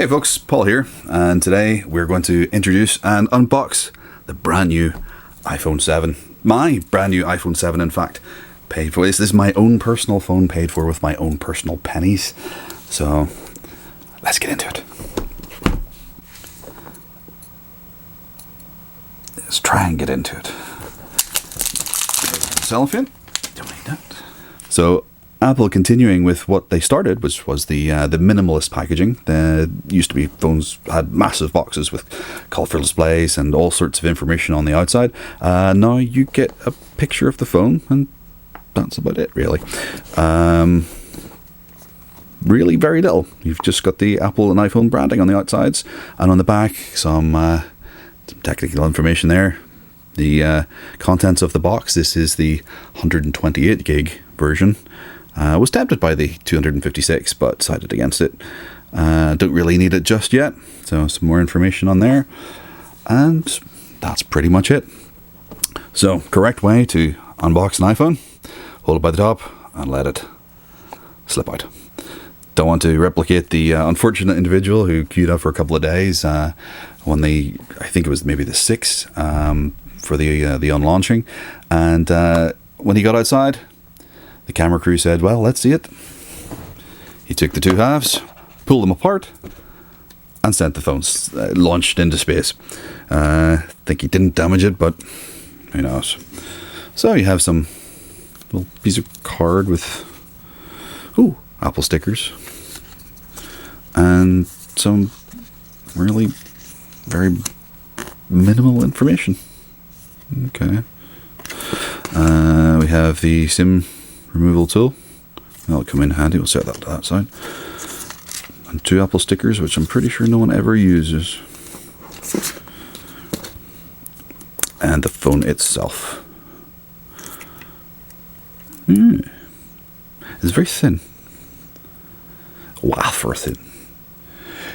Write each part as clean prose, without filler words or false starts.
Hey folks, Paul here, and today we're going to introduce and unbox the brand new iPhone 7. My brand new iPhone 7, in fact, paid for. This is my own personal phone, paid for with my own personal pennies. So, let's get into it. Let's try and get into it. Cellophane. Don't need that. So, Apple continuing with what they started, which was the minimalist packaging. There used to be phones had massive boxes with colourful displays and all sorts of information on the outside. Now you get a picture of the phone, and that's about it, really. Really very little. You've just got the Apple and iPhone branding on the outsides, and on the back some technical information there. The contents of the box. This is the 128 gig version. Was tempted by the 256, but decided against it. Don't really need it just yet, so some more information on there, and that's pretty much it. So, correct way to unbox an iPhone: hold it by the top and let it slip out. Don't want to replicate the unfortunate individual who queued up for a couple of days when I think it was maybe the 6th for the unlaunching, and when he got outside, the camera crew said, well, let's see it. He took the two halves, pulled them apart, and sent the phones, launched into space. I think he didn't damage it, but who knows. So you have some little piece of card with Apple stickers and some really very minimal information. Okay. We have the SIM removal tool. That'll come in handy. We'll set that to that side. And two Apple stickers, which I'm pretty sure no one ever uses. And the phone itself. It's very thin. Wafer thin.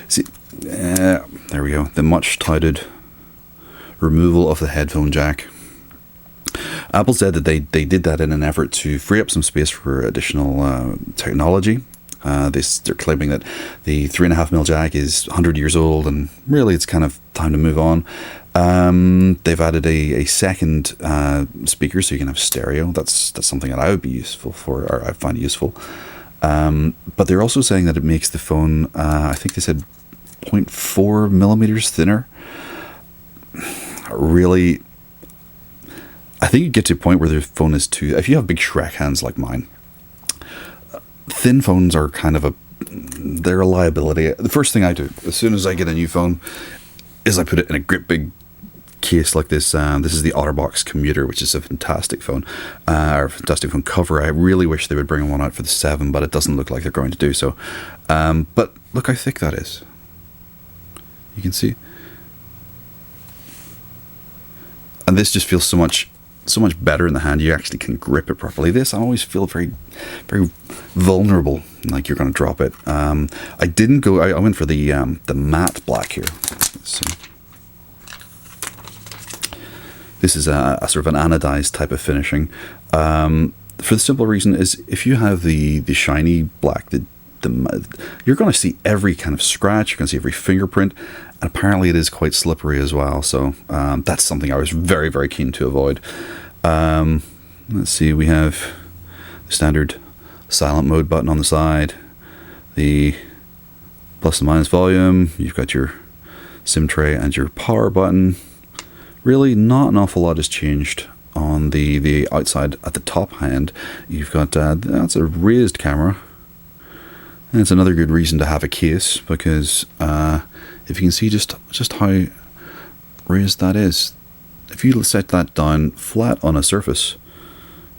See, there we go. The much touted removal of the headphone jack. Apple said that they did that in an effort to free up some space for additional technology. They're claiming that the 3.5mm jack is 100 years old, and really it's kind of time to move on. They've added a second speaker, so you can have stereo. That's something that I would be useful for, or I find useful. But they're also saying that it makes the phone, I think they said 0.4mm thinner. Really, I think you get to a point where the phone is too... If you have big Shrek hands like mine, thin phones are kind of they're a liability. The first thing I do, as soon as I get a new phone, is I put it in a great big case like this. This is the OtterBox Commuter, which is a fantastic phone, or fantastic phone cover. I really wish they would bring one out for the 7, but it doesn't look like they're going to do so. But look how thick that is. You can see. And this just feels so much better in the hand. You actually can grip it properly. This, I always feel very, very vulnerable, like you're going to drop it. I didn't go. I went for the matte black here. So this is a sort of an anodized type of finishing. For the simple reason is, if you have the shiny black, you're going to see every kind of scratch. You're going to see every fingerprint. And apparently it is quite slippery as well, so that's something I was very, very keen to avoid. Let's see, we have the standard silent mode button on the side, the plus and minus volume, you've got your SIM tray and your power button. Really not an awful lot has changed on the outside. At the top end, you've got, that's a raised camera. And it's another good reason to have a case, because if you can see just how raised that is, if you set that down flat on a surface,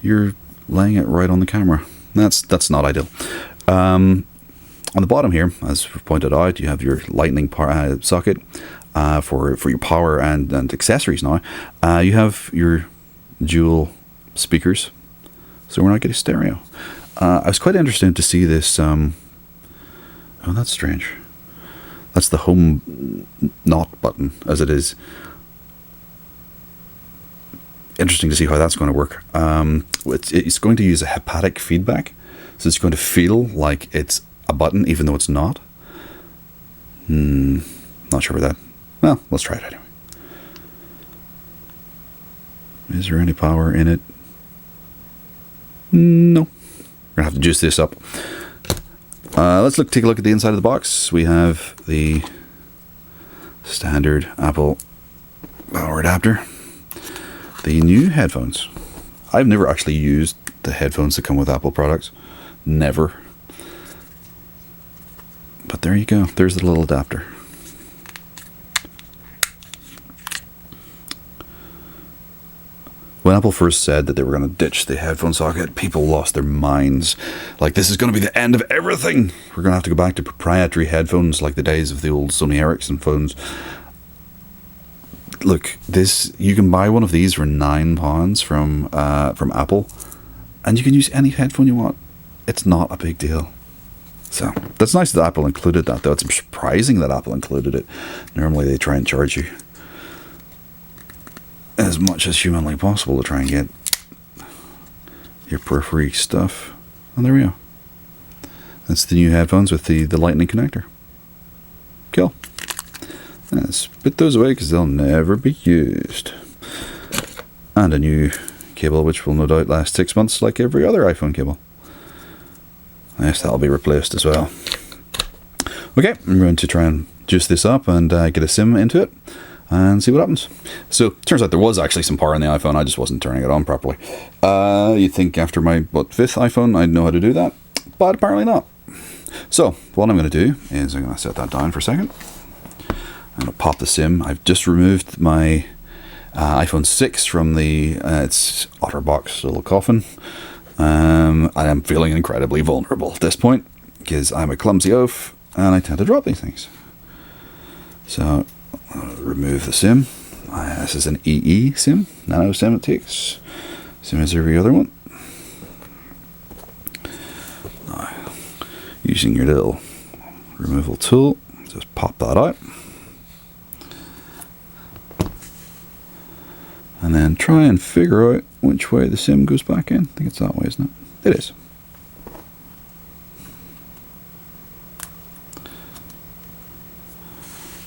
you're laying it right on the camera. That's not ideal. On the bottom here, as we've pointed out, you have your lightning socket for your power and accessories. Now you have your dual speakers, so we're not getting stereo. I was quite interested to see this. Oh, that's strange. That's the home not button, as it is. Interesting to see how that's going to work. It's going to use a haptic feedback, so it's going to feel like it's a button, even though it's not. Not sure about that. Well, let's try it anyway. Is there any power in it? No. We're gonna have to juice this up. Let's take a look at the inside of the box. We have the standard Apple power adapter. The new headphones. I've never actually used the headphones that come with Apple products. Never. But there you go. There's the little adapter. When Apple first said that they were going to ditch the headphone socket, people lost their minds. Like, this is going to be the end of everything. We're going to have to go back to proprietary headphones like the days of the old Sony Ericsson phones. Look, this, you can buy one of these for £9 from Apple, and you can use any headphone you want. It's not a big deal. So that's nice that Apple included that, though. It's surprising that Apple included it. Normally they try and charge you as much as humanly possible to try and get your periphery stuff. And there we go. That's the new headphones with the lightning connector. Cool. Let's put those away because they'll never be used. And a new cable which will no doubt last 6 months like every other iPhone cable. Yes, that'll be replaced as well. Okay, I'm going to try and juice this up and get a SIM into it and see what happens. So, turns out there was actually some power in the iPhone, I just wasn't turning it on properly. You'd think after my, 5th iPhone I'd know how to do that, but apparently not. So, what I'm going to do is I'm going to set that down for a second. I'm going to pop the SIM. I've just removed my iPhone 6 from the its OtterBox little coffin. I am feeling incredibly vulnerable at this point because I'm a clumsy oaf and I tend to drop these things. So, I'll remove the SIM. This is an EE SIM, nano SIM it takes. Same as every other one. Now, using your little removal tool, just pop that out. And then try and figure out which way the SIM goes back in. I think it's that way, isn't it? It is.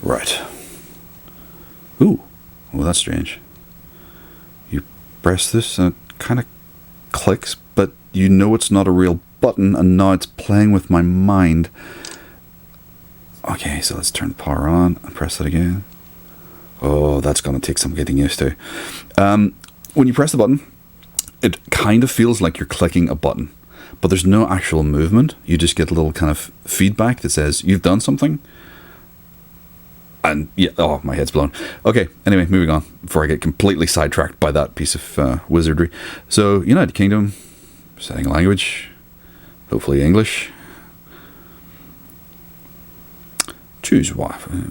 Right. Ooh. Well, that's strange. You press this and it kind of clicks, but you know it's not a real button, and now it's playing with my mind. Okay, so let's turn the power on and press it again. Oh, that's going to take some getting used to. When you press the button, it kind of feels like you're clicking a button, but there's no actual movement. You just get a little kind of feedback that says you've done something. And yeah, oh, my head's blown. Okay, anyway, moving on before I get completely sidetracked by that piece of wizardry. So, United Kingdom, setting a language, hopefully English. Choose Wi-Fi.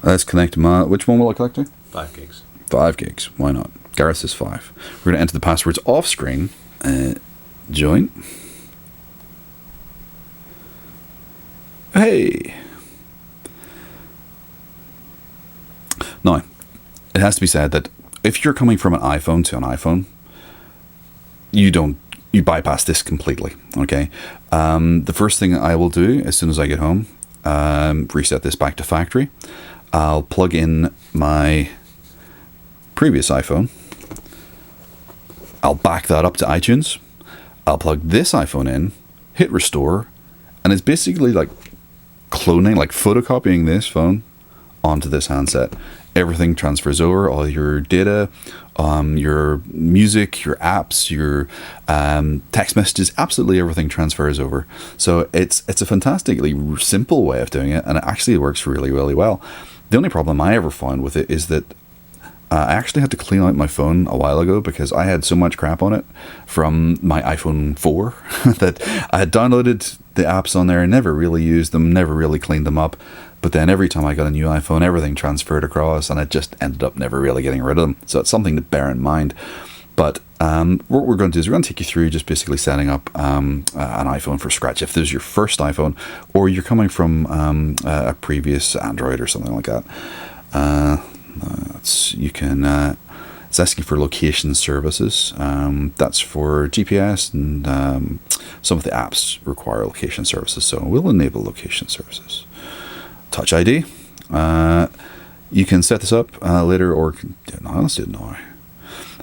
Let's connect to my... Which one will I connect to? 5 gigs. 5 gigs. Why not? Gareth says 5. We're going to enter the passwords off screen. Join. Hey. Now, it has to be said that if you're coming from an iPhone to an iPhone, you bypass this completely. Okay. The first thing I will do as soon as I get home, reset this back to factory. I'll plug in my previous iPhone. I'll back that up to iTunes. I'll plug this iPhone in, hit restore, and it's basically like cloning, like photocopying this phone onto this handset. Everything transfers over, all your data, your music, your apps, your text messages, absolutely everything transfers over. So it's a fantastically simple way of doing it, and it actually works really, really well. The only problem I ever found with it is that I actually had to clean out my phone a while ago because I had so much crap on it from my iPhone 4 that I had downloaded the apps on there and never really used them, never really cleaned them up. But then every time I got a new iPhone, everything transferred across, and I just ended up never really getting rid of them. So it's something to bear in mind. But what we're going to do is we're going to take you through just basically setting up an iPhone from scratch. If this is your first iPhone, or you're coming from a previous Android or something like that, you can It's asking for location services. That's for GPS, and some of the apps require location services, so we'll enable location services. Touch ID. You can set this up later, or no, let's do it now.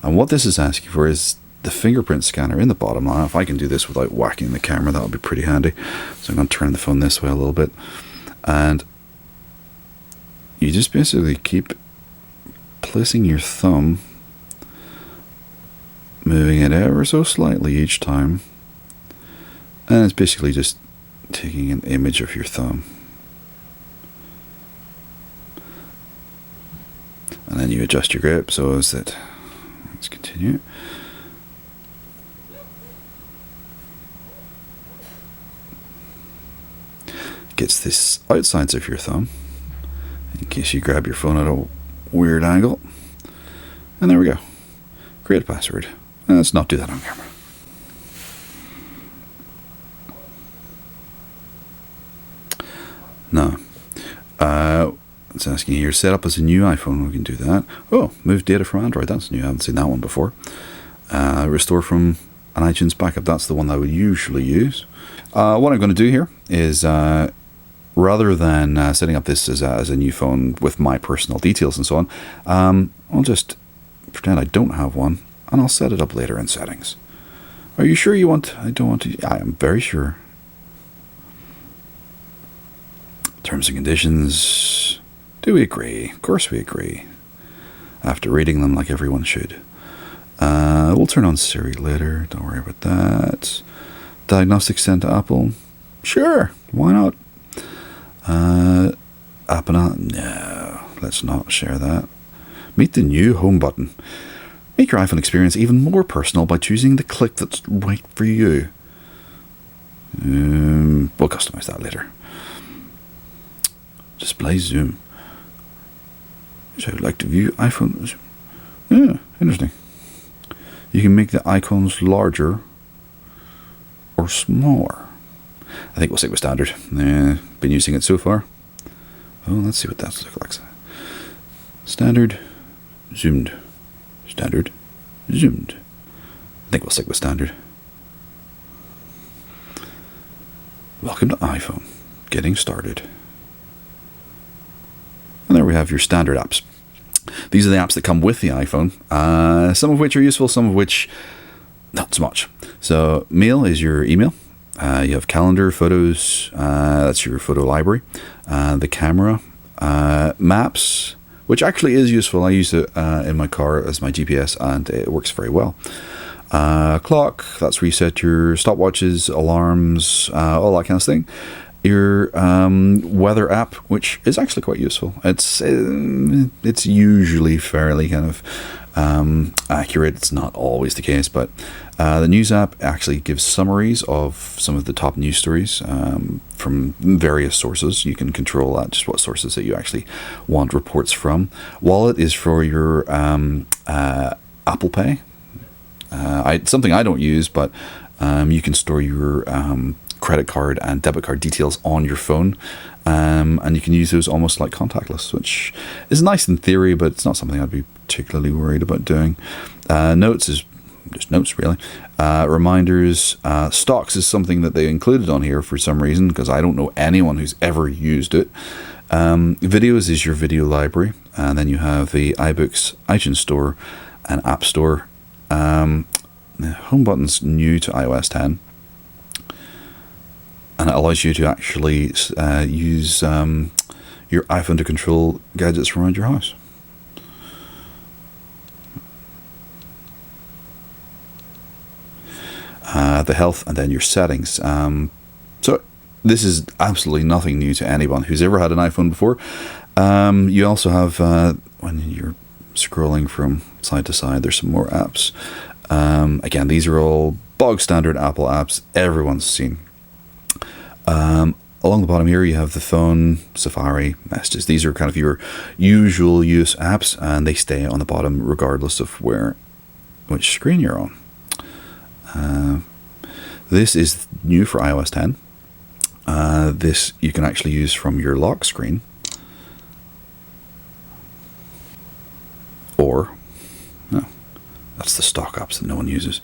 And what this is asking for is the fingerprint scanner in the bottom. Now, if I can do this without whacking the camera, that would be pretty handy. So I'm going to turn the phone this way a little bit, and you just basically keep placing your thumb, moving it ever so slightly each time, and it's basically just taking an image of your thumb. And then you adjust your grip so as that, let's continue. Gets this outsides of your thumb, in case you grab your phone at a weird angle. And there we go. Create a password. Let's not do that on camera. No. It's asking here, set up as a new iPhone. We can do that. Oh, move data from Android. That's new. I haven't seen that one before. Restore from an iTunes backup. That's the one I would usually use. What I'm going to do here is, rather than setting up this as a new phone with my personal details and so on, I'll just pretend I don't have one, and I'll set it up later in settings. Are you sure you want? I don't want to. I am very sure. Terms and conditions. Do we agree? Of course we agree. After reading them like everyone should. We'll turn on Siri later. Don't worry about that. Diagnostics sent to Apple. Sure. Why not? Apple. No. Let's not share that. Meet the new home button. Make your iPhone experience even more personal by choosing the click that's right for you. We'll customize that later. Display zoom. So I would like to view iPhone. Yeah, interesting. You can make the icons larger or smaller. I think we'll stick with standard. Been using it so far. Oh, let's see what that looks like. Standard, zoomed. Standard, zoomed. I think we'll stick with standard. Welcome to iPhone. Getting started. And there we have your standard apps. These are the apps that come with the iPhone, some of which are useful, some of which not so much. So Mail is your email. You have Calendar, Photos, that's your photo library. The Camera, Maps, which actually is useful. I use it in my car as my GPS, and it works very well. Clock, that's where you set your stopwatches, alarms, all that kind of thing. Your weather app, which is actually quite useful. It's usually fairly kind of accurate. It's not always the case, but the news app actually gives summaries of some of the top news stories from various sources. You can control that, just what sources that you actually want reports from. Wallet is for your Apple Pay. Something I don't use, but you can store your credit card and debit card details on your phone, and you can use those almost like contactless, which is nice in theory, but it's not something I'd be particularly worried about doing. Notes is just notes, really. Reminders, stocks is something that they included on here for some reason, because I don't know anyone who's ever used it. Videos is your video library, and then you have the iBooks, iTunes Store, and App Store. The home button's new to iOS 10. And it allows you to actually use your iPhone to control gadgets around your house. The health, and then your settings. So this is absolutely nothing new to anyone who's ever had an iPhone before. You also have, when you're scrolling from side to side, there's some more apps. Again, these are all bog standard Apple apps everyone's seen. Along the bottom here, you have the phone, Safari, messages. These are kind of your usual use apps, and they stay on the bottom regardless of which screen you're on. This is new for iOS 10. This you can actually use from your lock screen, or That's the stock apps that no one uses.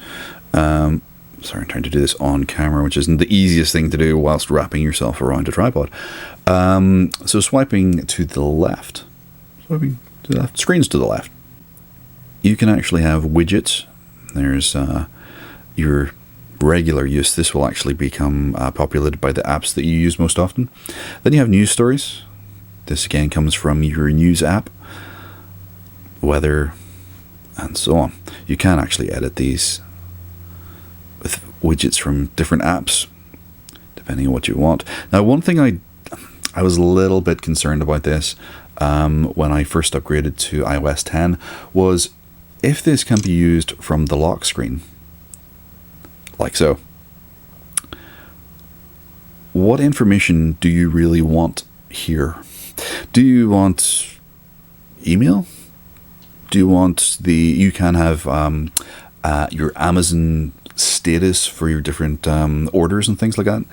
Sorry, I'm trying to do this on camera, which isn't the easiest thing to do whilst wrapping yourself around a tripod. So swiping to the left, screens to the left, you can actually have widgets. There's your regular use. This will actually become populated by the apps that you use most often. Then you have news stories. This again comes from your news app, weather, and so on. You can actually edit these with widgets from different apps, depending on what you want. Now, one thing I was a little bit concerned about this when I first upgraded to iOS 10 was if this can be used from the lock screen, like so. What information do you really want here? Do you want email? Do you want you can have your Amazon status for your different orders and things like that?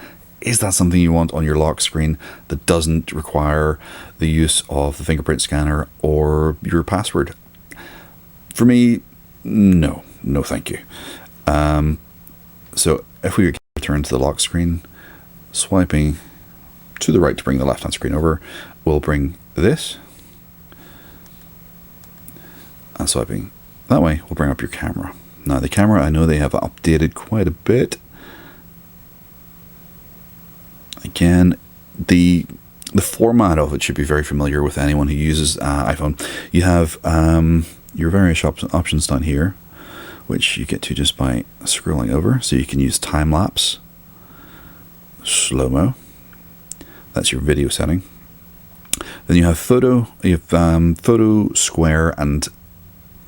Is that something you want on your lock screen that doesn't require the use of the fingerprint scanner or your password? For me, no thank you. So if we return to the lock screen, swiping to the right to bring the left hand screen over, we'll bring this, and swiping that way will bring up your camera. Now the camera, I know they have updated quite a bit. Again, the format of it should be very familiar with anyone who uses iPhone. You have your various options down here, which you get to just by scrolling over. So you can use time lapse, slow-mo. That's your video setting. Then you have photo. You have photo, square, and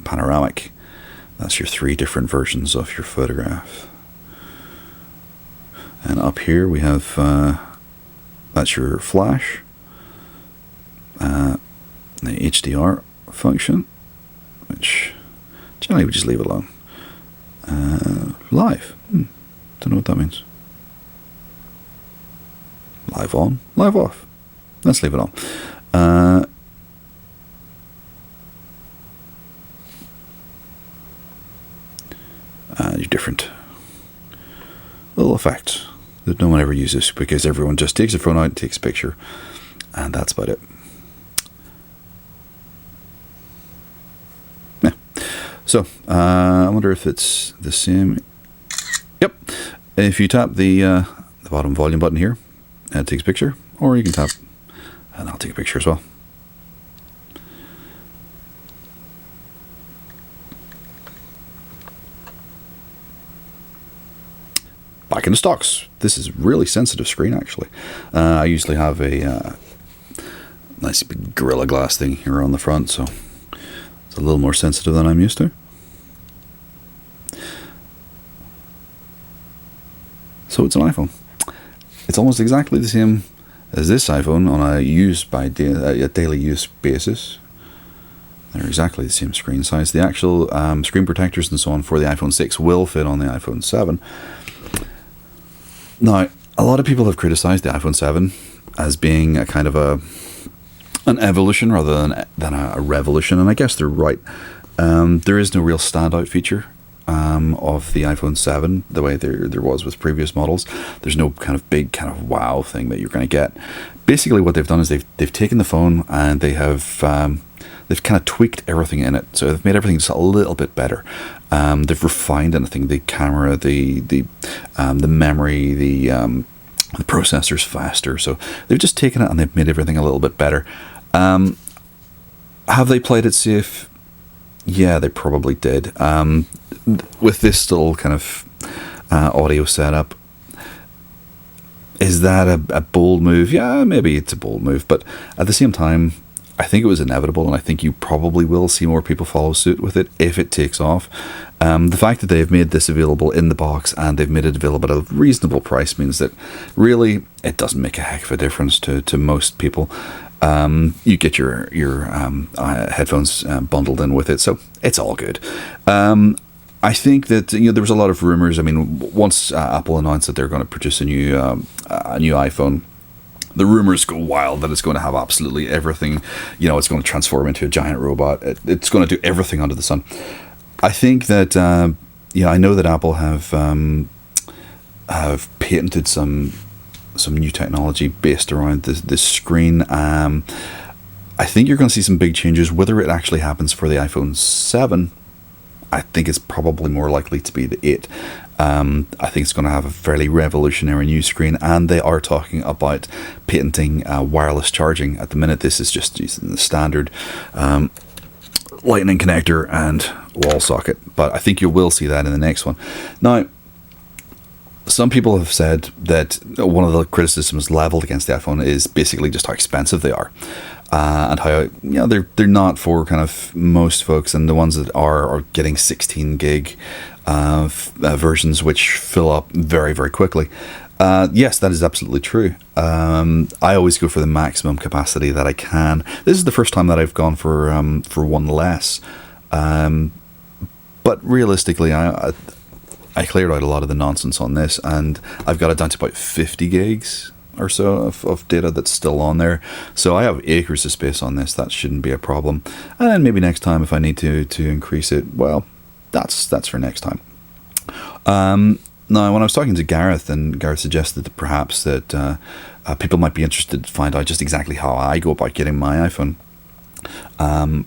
panoramic. That's your 3 different versions of your photograph. And up here we have that's your flash, the HDR function, which generally we just leave it alone. Live, don't know what that means. Live on, live off. Let's leave it on. Your different little effects that no one ever uses because everyone just takes a phone out and takes a picture, and that's about it. Yeah. So I wonder if it's the same. Yep. If you tap the bottom volume button here, it takes a picture, or you can tap and I'll take a picture as well. Back in the stocks. This is a really sensitive screen, actually. I usually have a nice big Gorilla Glass thing here on the front, so it's a little more sensitive than I'm used to. So it's an iPhone. It's almost exactly the same as this iPhone on a daily use basis. They're exactly the same screen size. The actual screen protectors and so on for the iPhone 6 will fit on the iPhone 7. Now, a lot of people have criticized the iPhone 7 as being a kind of an evolution rather than a revolution, and I guess they're right. There is no real standout feature of the iPhone 7 the way there was with previous models. There's no kind of big kind of wow thing that you're going to get. Basically, what they've done is they've taken the phone and they've kind of tweaked everything in it, so they've made everything just a little bit better. They've refined anything, the camera, the memory, the processor's faster. So they've just taken it and they've made everything a little bit better. Have they played it safe? Yeah, they probably did. With this little kind of audio setup, is that a bold move? Yeah, maybe it's a bold move, but at the same time, I think it was inevitable, and I think you probably will see more people follow suit with it if it takes off. The fact that they've made this available in the box and they've made it available at a reasonable price means that really it doesn't make a heck of a difference to most people. You get your headphones bundled in with it, so it's all good. I think that there was a lot of rumors. I mean, once Apple announced that they're going to produce a new iPhone, the rumors go wild that it's going to have absolutely everything. It's going to transform into a giant robot. It's going to do everything under the sun. I think that I know that Apple have patented some new technology based around this screen. I think you're going to see some big changes. Whether it actually happens for the iPhone 7, I think it's probably more likely to be the 8. I think it's going to have a fairly revolutionary new screen, and they are talking about patenting wireless charging. At the minute, this is just using the standard lightning connector and wall socket, but I think you will see that in the next one. Now, some people have said that one of the criticisms leveled against the iPhone is basically just how expensive they are. And how they're not for kind of most folks, and the ones that are getting 16 gig versions which fill up very, very quickly. Yes, that is absolutely true. I always go for the maximum capacity that I can. This is the first time that I've gone for one less, but realistically, I cleared out a lot of the nonsense on this, and I've got it down to about 50 gigs or so of data that's still on there. So I have acres of space on this. That shouldn't be a problem. And then maybe next time if I need to increase it, well, that's for next time. Now, when I was talking to Gareth, and Gareth suggested that perhaps that people might be interested to find out just exactly how I go about getting my iPhone,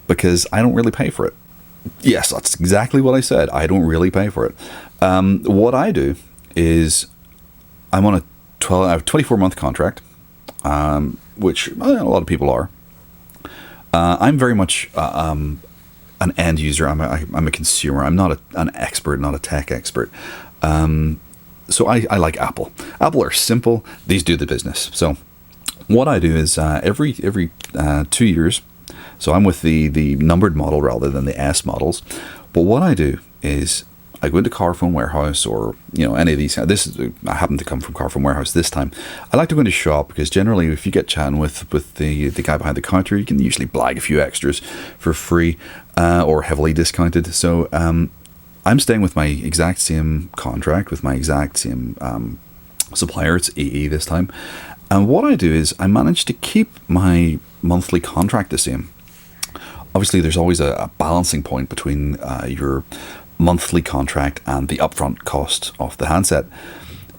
because I don't really pay for it. Yes, that's exactly what I said. I don't really pay for it. What I do is I'm on a 24-month contract, which a lot of people are. I'm very much an end user. I'm a consumer. I'm not an expert, not a tech expert. So I like Apple. Apple are simple. These do the business. So what I do is every 2 years. So I'm with the numbered model rather than the S models. But what I do is I go into Carphone Warehouse, or any of these. I happen to come from Carphone Warehouse this time. I like to go into shop because generally, if you get chatting with the guy behind the counter, you can usually blag a few extras for free or heavily discounted. So I'm staying with my exact same contract with my exact same supplier. It's EE this time, and what I do is I manage to keep my monthly contract the same. Obviously, there's always a balancing point between your monthly contract and the upfront cost of the handset.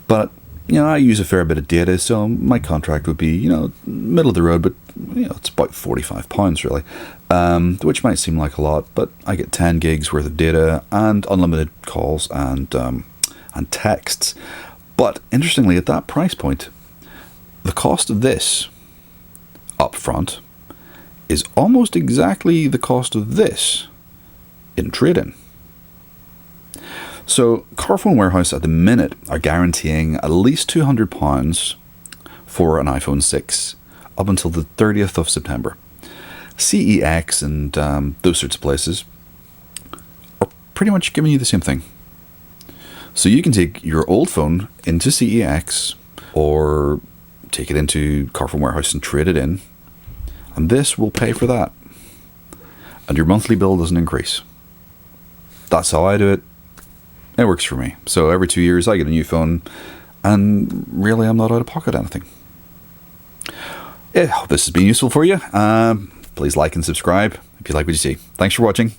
But I use a fair bit of data, so my contract would be middle of the road, but it's about £45 really, which might seem like a lot, but I get 10 gigs worth of data and unlimited calls and texts. But interestingly, at that price point, the cost of this upfront is almost exactly the cost of this in trade-in. So Carphone Warehouse at the minute are guaranteeing at least £200 for an iPhone 6 up until the 30th of September. CEX and those sorts of places are pretty much giving you the same thing. So you can take your old phone into CEX or take it into Carphone Warehouse and trade it in, and this will pay for that. And your monthly bill doesn't increase. That's how I do it. It works for me. So every 2 years I get a new phone, and really I'm not out of pocket anything. I hope this has been useful for you. Please like and subscribe if you like what you see. Thanks for watching.